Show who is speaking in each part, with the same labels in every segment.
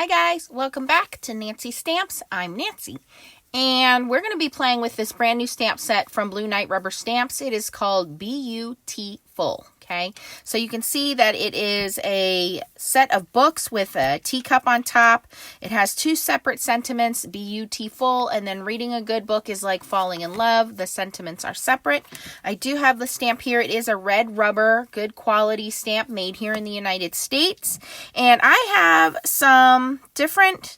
Speaker 1: Hi guys, welcome back to Nancy Stamps. I'm Nancy, and we're going to be playing with this brand new stamp set from Blue Knight Rubber Stamps. It is called Beau-tea-ful. Okay, so you can see that it is a set of books with a teacup on top. It has two separate sentiments, Beau-tea-ful, and then reading a good book is like falling in love. The sentiments are separate. I do have the stamp here. It is a red rubber, good quality stamp made here in the United States. And I have some different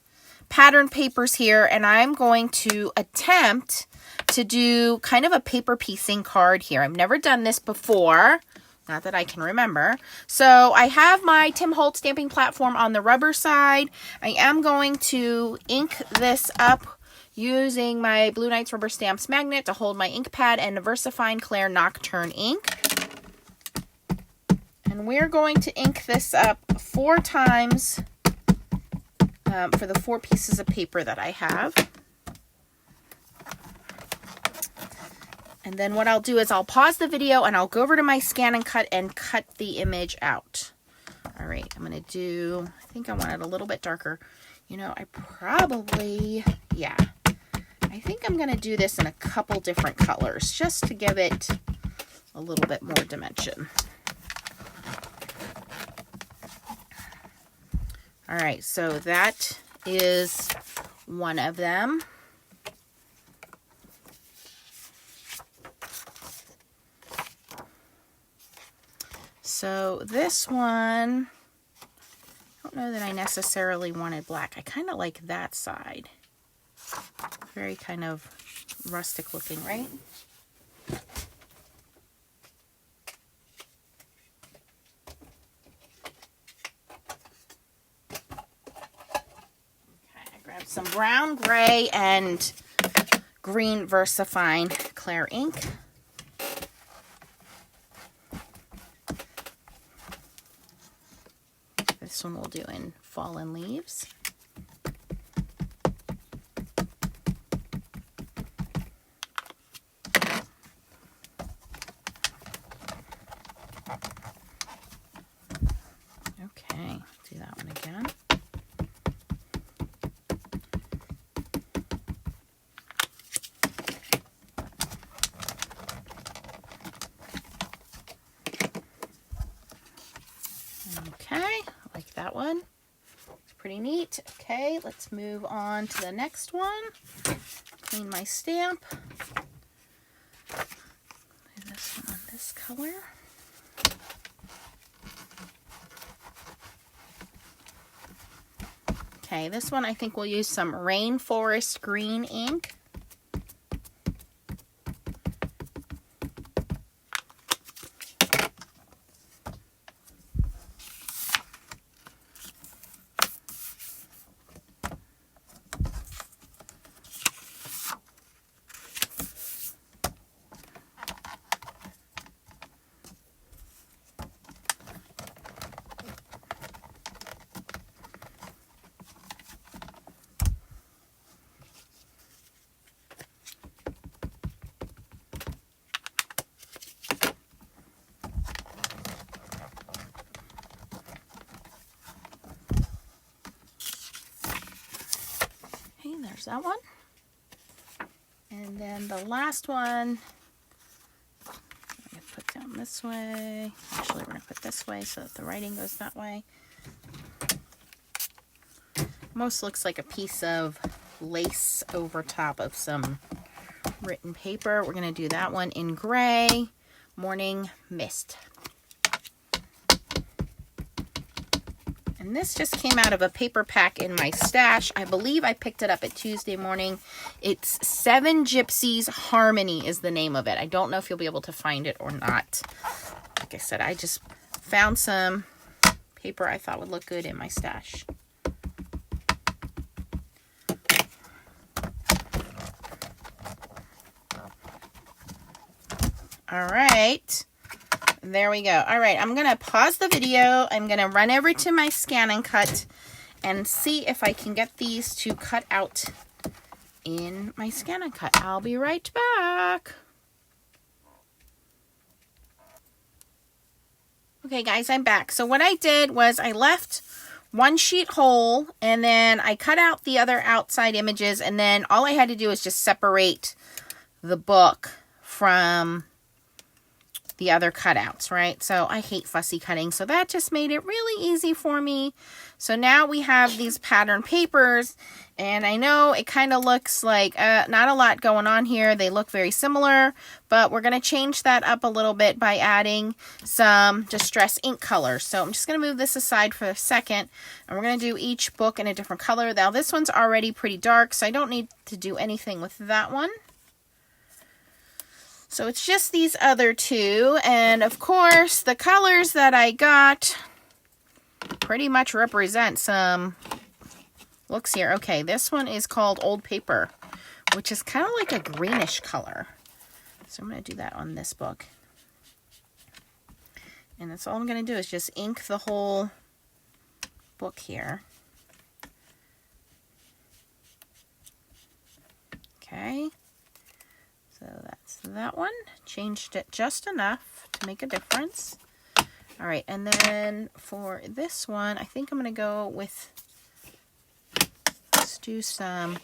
Speaker 1: pattern papers here, and I'm going to attempt to do kind of a paper piecing card here. I've never done this before. Not that I can remember. So I have my Tim Holtz stamping platform on the rubber side. I am going to ink this up using my Blue Knights Rubber Stamps magnet to hold my ink pad and VersaFine Claire Nocturne ink. And we're going to ink this up 4 times for the 4 pieces of paper that I have. And then what I'll do is I'll pause the video and I'll go over to my scan and cut the image out. All right, I'm going to do, I think I want it a little bit darker. You know, I probably, yeah. I think I'm going to do this in a couple different colors just to give it a little bit more dimension. All right, so that is one of them. So this one, I don't know that I necessarily wanted black. I kind of like that side. Very kind of rustic looking, right? Okay, I grabbed some brown, gray, and green VersaFine Claire ink. This one we'll do in Fallen Leaves. Okay, do that one again. Okay. Like that one. It's pretty neat. Okay, let's move on to the next one. Clean my stamp. Do this one on this color. Okay, this one I think we'll use some Rainforest Green ink. There's that one. And then the last one, I'm going to put down this way. Actually, we're going to put this way so that the writing goes that way. Most looks like a piece of lace over top of some written paper. We're going to do that one in gray, Morning Mist. And this just came out of a paper pack in my stash. I believe I picked it up at Tuesday morning. It's 7 Gypsies Harmony is the name of it. I don't know if you'll be able to find it or not. Like I said, I just found some paper I thought would look good in my stash. All right. There we go. All right, I'm going to pause the video. I'm going to run over to my scan and cut and see if I can get these to cut out in my scan and cut. I'll be right back. Okay, guys, I'm back. So what I did was I left one sheet whole, and then I cut out the other outside images, and then all I had to do is just separate the book from the other cutouts, right? So I hate fussy cutting, so that just made it really easy for me. So now we have these pattern papers, and I know it kind of looks like not a lot going on here. They look very similar, but we're going to change that up a little bit by adding some distress ink color. So I'm just going to move this aside for a second, and we're going to do each book in a different color. Now this one's already pretty dark, so I don't need to do anything with that one. So it's just these other two, and of course the colors that I got pretty much represent some looks here. Okay, this one is called Old Paper, which is kind of like a greenish color. So I'm going to do that on this book. And that's all I'm going to do is just ink the whole book here. Okay. So that's that one. Changed it just enough to make a difference. All right, and then for this one, I think I'm going to go with, let's do some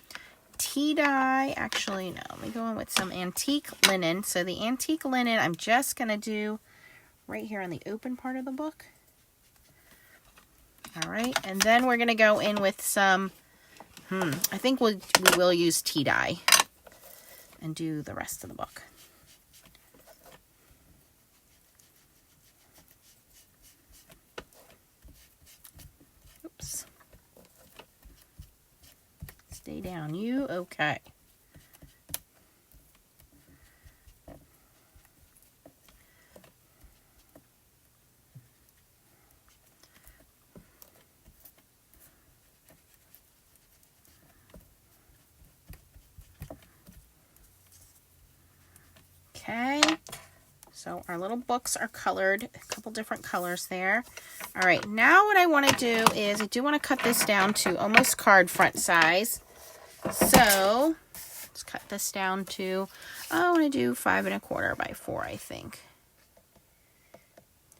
Speaker 1: tea dye. Actually, no, let me go in with some antique linen. So the antique linen, I'm just going to do right here on the open part of the book. All right, and then we're going to go in with some, I think we will use tea dye and do the rest of the book. Oops. Stay down, you. Okay. Okay, so our little books are colored, a couple different colors there. All right, now what I want to do is I do want to cut this down to almost card front size. So let's cut this down to, I want to do 5 1/4 by 4, I think.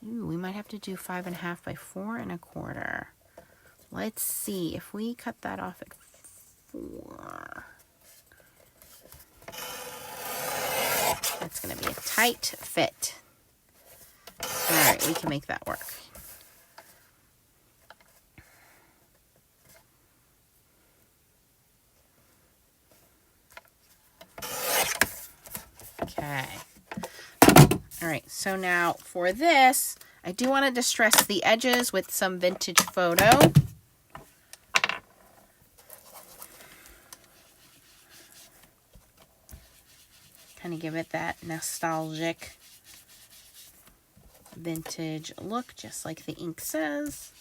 Speaker 1: Ooh, we might have to do 5 1/2 by 4 1/4. Let's see if we cut that off at 4. That's going to be a tight fit. All right, we can make that work. Okay. All right, so now for this, I do want to distress the edges with some vintage photo. Kind of give it that nostalgic vintage look, just like the ink says.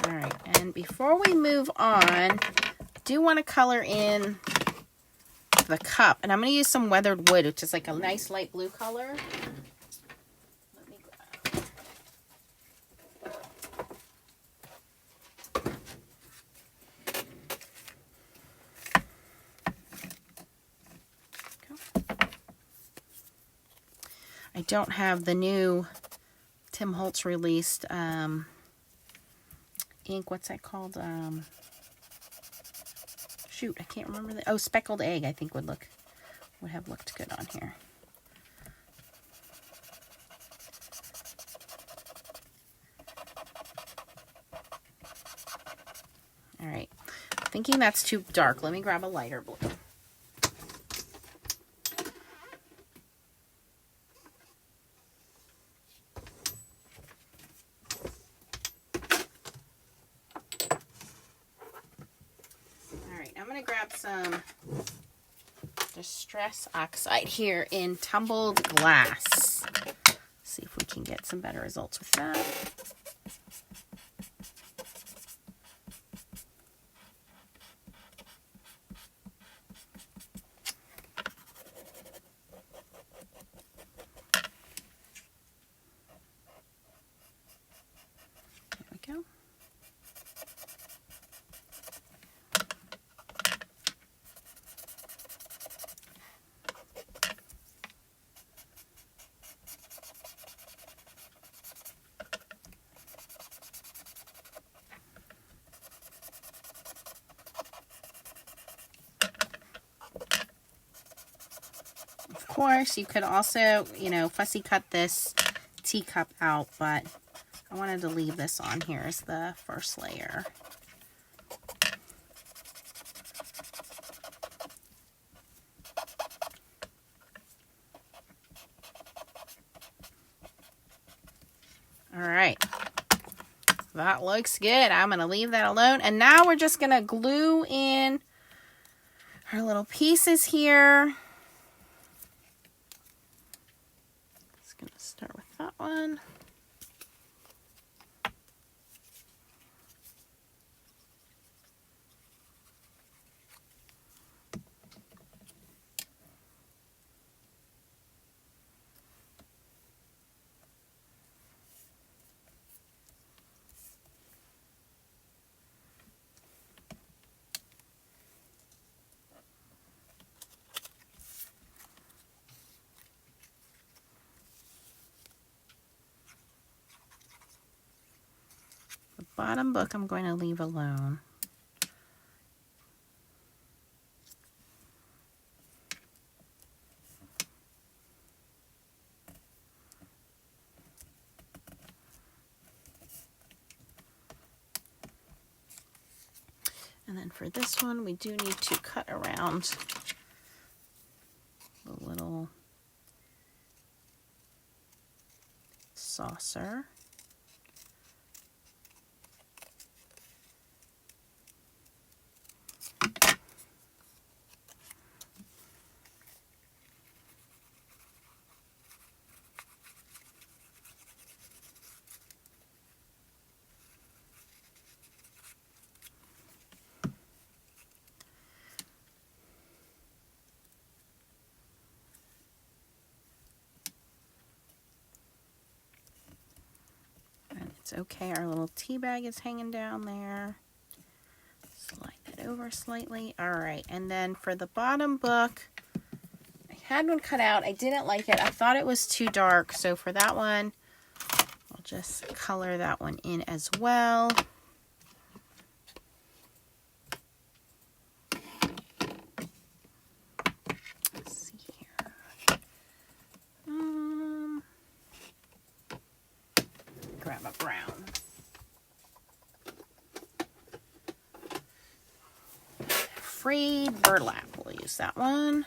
Speaker 1: All right, and before we move on, I do want to color in the cup, and I'm going to use some weathered wood, which is like a nice light blue color. Let me grab. I don't have the new Tim Holtz released ink. What's that called? Shoot, I can't remember the, speckled egg, I think would have looked good on here. All right, thinking that's too dark. Let me grab a lighter blue. Some Distress Oxide here in tumbled glass. See if we can get some better results with that. There we go. course, you could also, you know, fussy cut this teacup out, but I wanted to leave this on here as the first layer. All right, that looks good. I'm going to leave that alone. And now we're just going to glue in our little pieces here. Just going to start with that one. Bottom book I'm going to leave alone. And then for this one, we do need to cut around the little saucer. It's okay, our little tea bag is hanging down there. Slide that over slightly. All right, and then for the bottom book, I had one cut out. I didn't like it. I thought it was too dark, so for that one, I'll just color that one in as well. Let's see here. Grab a brown. Frayed burlap, we'll use that one.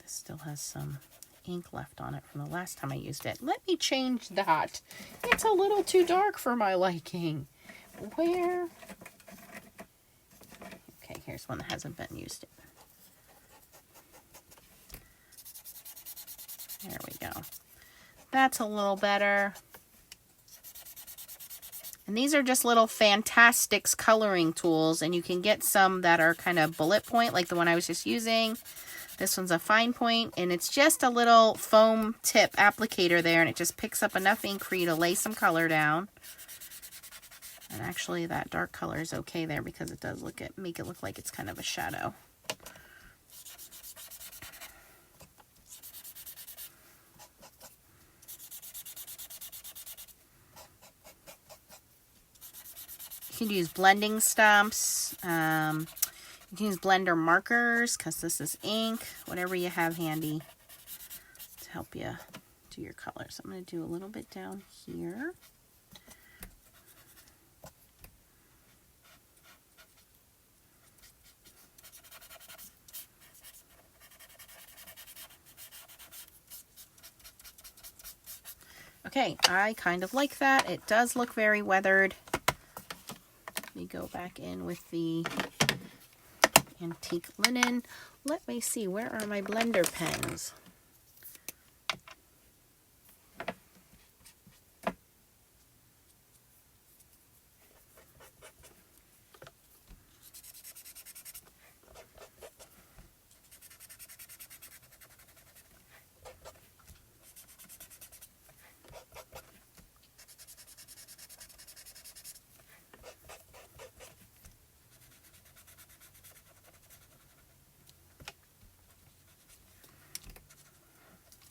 Speaker 1: This still has some ink left on it from the last time I used it. Let me change that. It's a little too dark for my liking. Where? Okay, here's one that hasn't been used yet. There we go. That's a little better. And these are just little Fantastics coloring tools, and you can get some that are kind of bullet point, like the one I was just using. This one's a fine point, and it's just a little foam tip applicator there, and it just picks up enough ink for you to lay some color down. And actually, that dark color is okay there because it does make it look like it's kind of a shadow. You can use blending stumps. You can use blender markers because this is ink. Whatever you have handy to help you do your colors. I'm going to do a little bit down here. Okay, I kind of like that. It does look very weathered. Let me go back in with the antique linen. Let me see, where are my blender pens?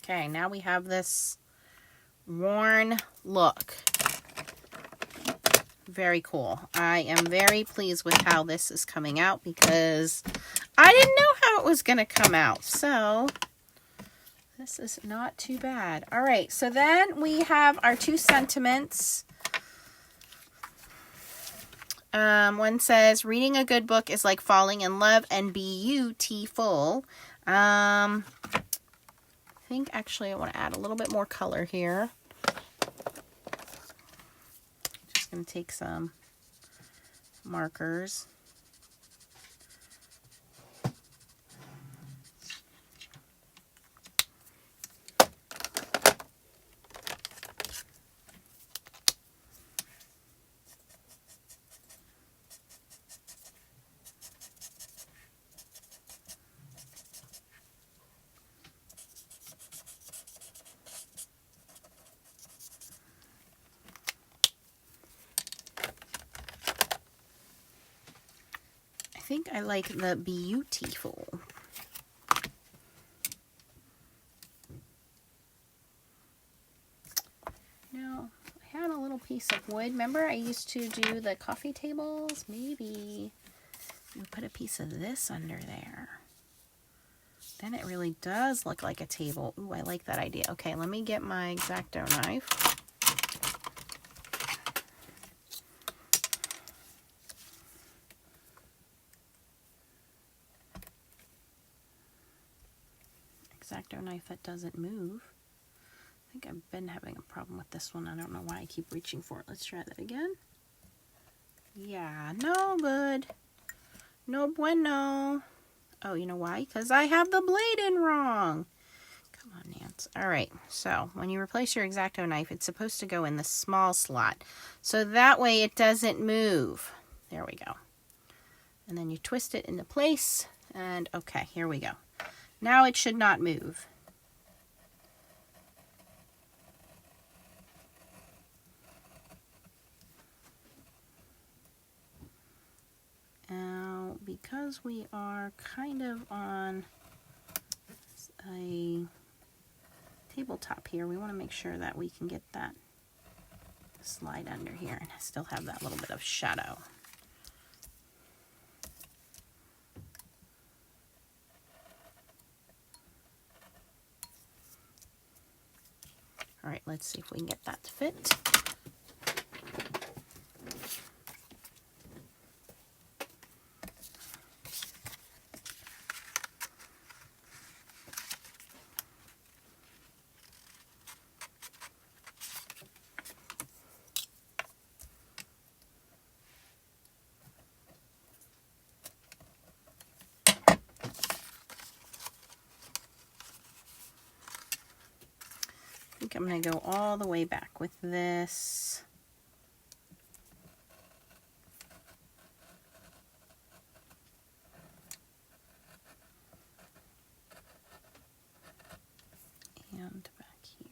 Speaker 1: Okay, now we have this worn look. Very cool. I am very pleased with how this is coming out because I didn't know how it was going to come out. So this is not too bad. All right, so then we have our two sentiments. One says, reading a good book is like falling in love and Beau-tea-ful. I think actually I want to add a little bit more color here. Just going to take some markers. I think I like the Beau-tea-ful. Now, I had a little piece of wood. Remember I used to do the coffee tables? Maybe you put a piece of this under there. Then it really does look like a table. Ooh, I like that idea. Okay, let me get my X-Acto knife. X-Acto knife that doesn't move. I think I've been having a problem with this one. I don't know why I keep reaching for it. Let's try that again. Yeah, no good. No bueno. Oh, you know why? Because I have the blade in wrong. Come on, Nance. All right, so when you replace your X-Acto knife, it's supposed to go in the small slot. So that way it doesn't move. There we go. And then you twist it into place. And okay, here we go. Now it should not move. Now, because we are kind of on a tabletop here, we want to make sure that we can get that slide under here and still have that little bit of shadow. All right, let's see if we can get that to fit. I think I'm going to go all the way back with this. And back here.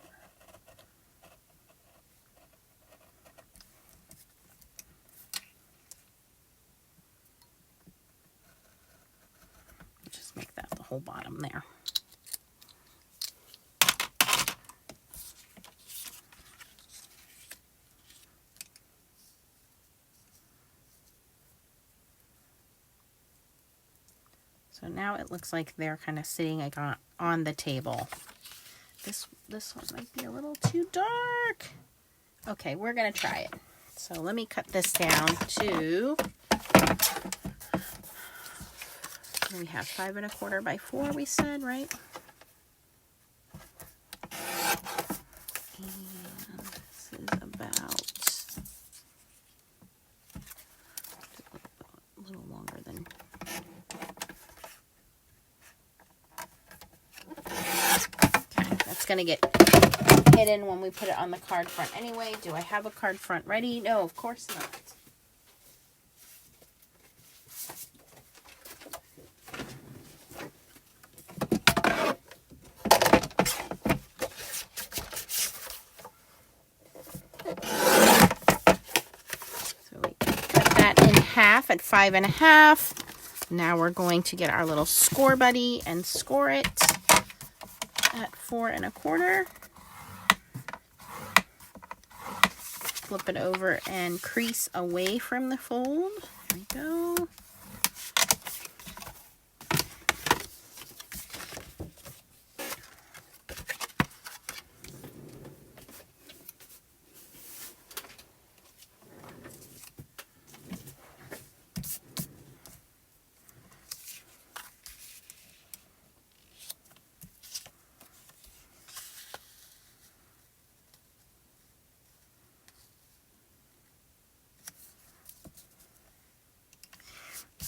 Speaker 1: Just make that the whole bottom there. So now it looks like they're kind of sitting like on the table. This one might be a little too dark. Okay, we're gonna try it. So let me cut this down to, we have 5 1/4 by 4, we said, right? And this is about a little longer than. It's going to get hidden when we put it on the card front anyway. Do I have a card front ready? No, of course not. So we cut that in half at 5 1/2. Now we're going to get our little score buddy and score it. at 4 1/4. Flip it over and crease away from the fold. There we go.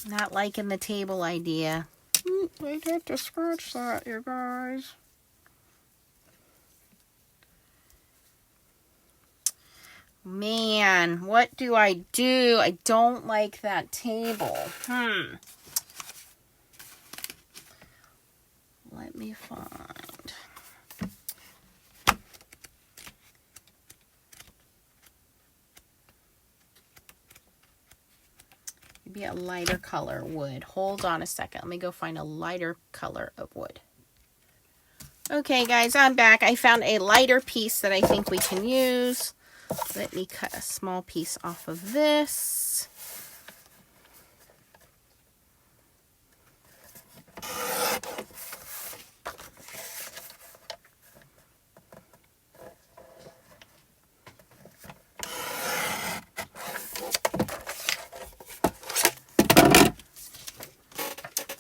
Speaker 1: Not liking the table idea. I'd have to scratch that, you guys. Man, what do? I don't like that table. Let me find. Maybe a lighter color wood. Hold on a second. Let me go find a lighter color of wood. Okay, guys, I'm back. I found a lighter piece that I think we can use. Let me cut a small piece off of this.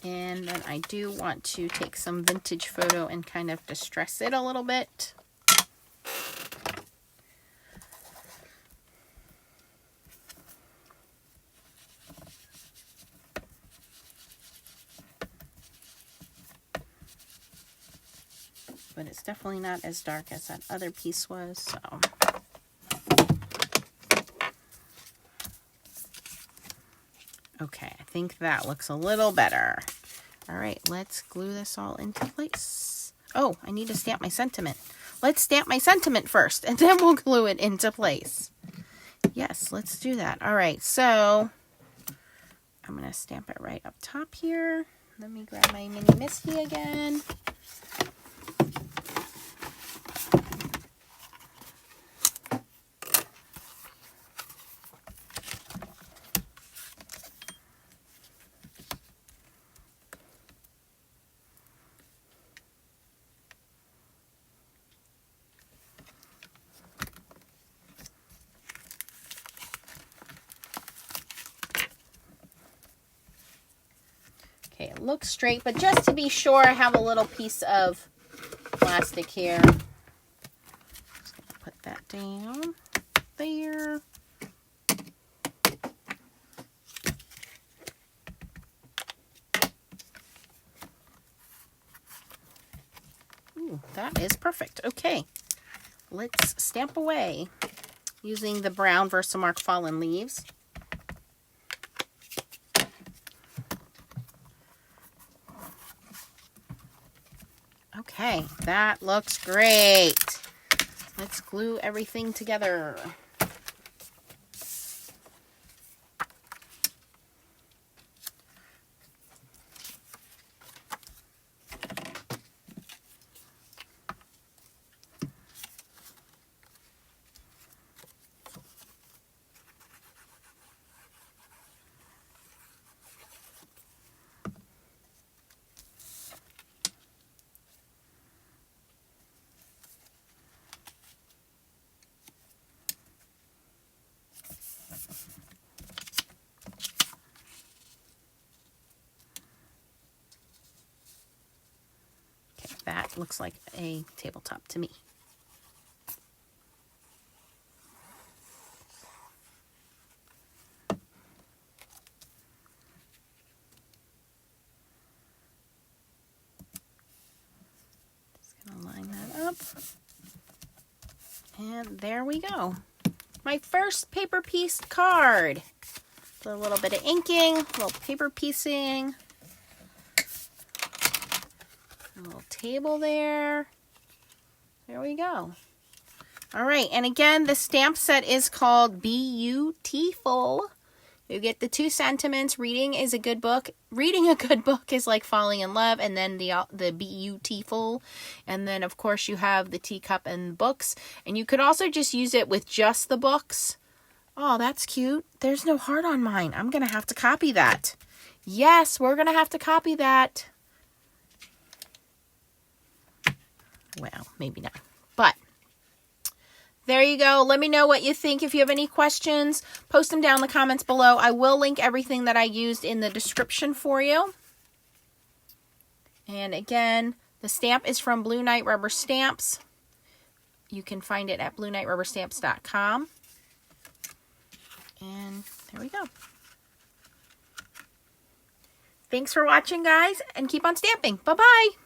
Speaker 1: And then I do want to take some vintage photo and kind of distress it a little bit. But it's definitely not as dark as that other piece was, so. Okay, I think that looks a little better. All right, let's glue this all into place. Oh, I need to stamp my sentiment. Let's stamp my sentiment first, and then we'll glue it into place. Yes, let's do that. All right, so I'm going to stamp it right up top here. Let me grab my mini Misty again. Okay, it looks straight, but just to be sure, I have a little piece of plastic here. Just gonna put that down there. Ooh, that is perfect. Okay, let's stamp away using the brown Versamark Fallen Leaves. Okay, that looks great. Let's glue everything together. That looks like a tabletop to me. Just gonna line that up. And there we go. My first paper piece card. With a little bit of inking, a little paper piecing. A little table there. There we go. All right, and again, the stamp set is called Beau-tea-ful. You get the 2 sentiments. Reading is a good book. Reading a good book is like falling in love. And then the Beau-tea-ful. And then, of course, you have the teacup and books. And you could also just use it with just the books. Oh, that's cute. There's no heart on mine. I'm going to have to copy that. Yes, we're going to have to copy that. Well, maybe not. But there you go. Let me know what you think. If you have any questions, post them down in the comments below. I will link everything that I used in the description for you. And again, the stamp is from Blue Night Rubber Stamps. You can find it at bluenightrubberstamps.com. And there we go. Thanks for watching, guys, and keep on stamping. Bye-bye.